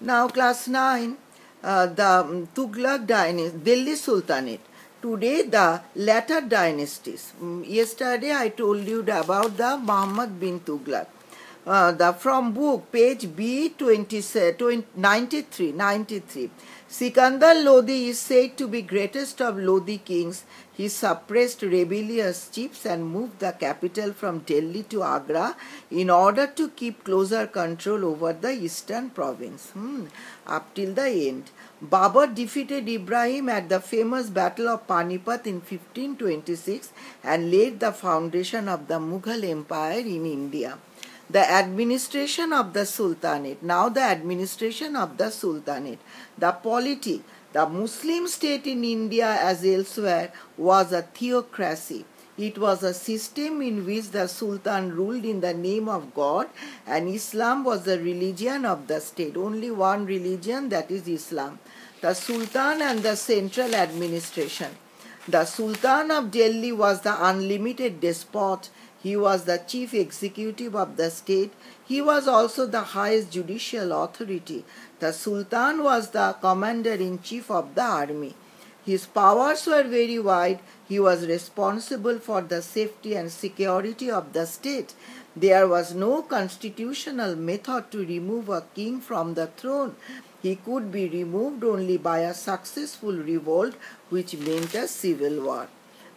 Now class 9, the Tughlaq dynasty, Delhi Sultanate. Today the latter dynasties. Yesterday I told you about the Muhammad bin Tughlaq. From book page B 93. Sikandar Lodi is said to be greatest of Lodi kings. He suppressed rebellious chiefs and moved the capital from Delhi to Agra in order to keep closer control over the eastern province. Up till the end. Babur defeated Ibrahim at the famous Battle of Panipat in 1526 and laid the foundation of the Mughal Empire in India. The administration of the Sultanate. Now the administration of the Sultanate. The polity. The Muslim state in India as elsewhere was a theocracy. It was a system in which the Sultan ruled in the name of God, and Islam was the religion of the state. Only one religion, that is Islam. The Sultan and the central administration. The Sultan of Delhi was the unlimited despot. He was the chief executive of the state. He was also the highest judicial authority. The Sultan was the commander-in-chief of the army. His powers were very wide. He was responsible for the safety and security of the state. There was no constitutional method to remove a king from the throne. He could be removed only by a successful revolt, which meant a civil war.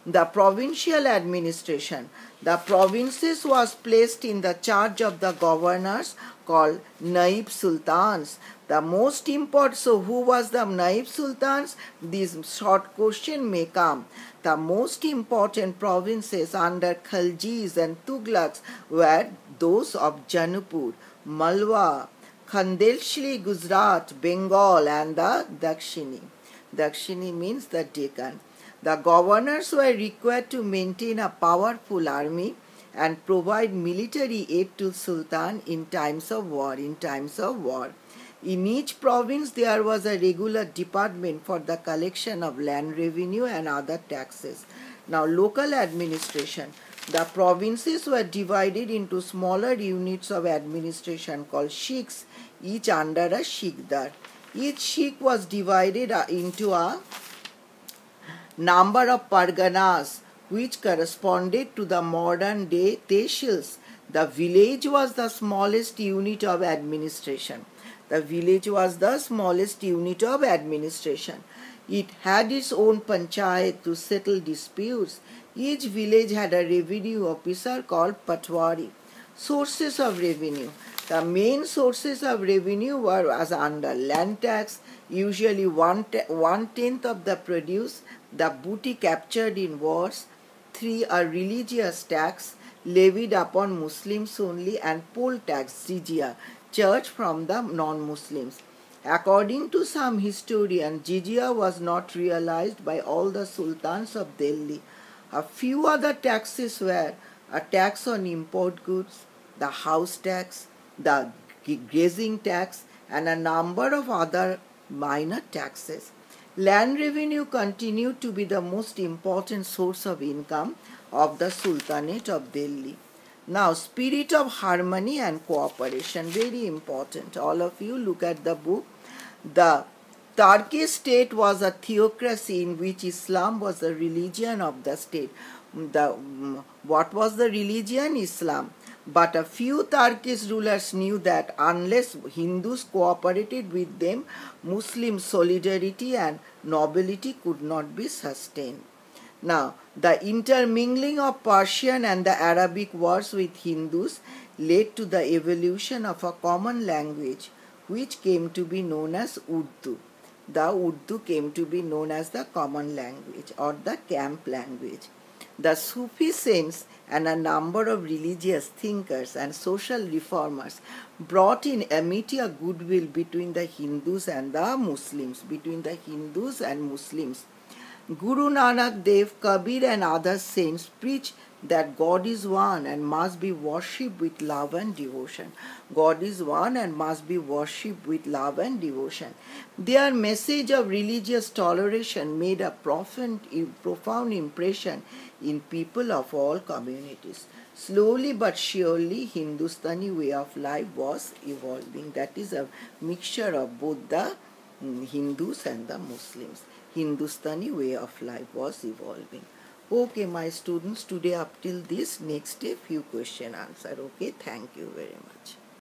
The provincial administration. The provinces was placed in the charge of the governors called Naib Sultans. The most important, so who was the Naib Sultans? This short question may come. The most important provinces under Khaljis and Tughlaqs were those of Janupur, Malwa, Khandelshli, Gujarat, Bengal, and the Dakshini. Dakshini means the Deccan. The governors were required to maintain a powerful army and provide military aid to Sultan in times of war. In each province there was a regular department for the collection of land revenue and other taxes. Now local administration. The provinces were divided into smaller units of administration called sheikhs, each under a sheikhdar. Each sheikh was divided into a number of parganas, which corresponded to the modern day tehsils. The village was the smallest unit of administration. It had its own panchayat to settle disputes. Each village had a revenue officer called patwari. Sources of revenue. The main sources of revenue were as under land tax, usually one-tenth of the produce, the booty captured in wars. 3. A religious tax levied upon Muslims only, and poll tax, jizya, charged from the non-Muslims. According to some historians, jizya was not realized by all the sultans of Delhi. A few other taxes were a tax on import goods, the house tax, the grazing tax, and a number of other minor taxes. Land revenue continued to be the most important source of income of the Sultanate of Delhi. Now, spirit of harmony and cooperation, very important. All of you look at the book. The Turkish state was a theocracy in which Islam was the religion of the state. What was the religion? Islam. But a few Turkish rulers knew that unless Hindus cooperated with them, Muslim solidarity and nobility could not be sustained. Now, the intermingling of Persian and the Arabic words with Hindus led to the evolution of a common language, which came to be known as Urdu. The Urdu came to be known as the common language or the camp language. The Sufi saints and a number of religious thinkers and social reformers brought in amity a goodwill between the Hindus and the Muslims, Guru Nanak Dev, Kabir and other saints preached that God is one and must be worshipped with love and devotion. God is one and must be worshipped with love and devotion. Their message of religious toleration made a profound impression in people of all communities. Slowly but surely, Hindustani way of life was evolving. That is a mixture of both the Hindus and the Muslims. Hindustani way of life was evolving. Okay, my students, today up till this, next day few question answer. Okay, thank you very much.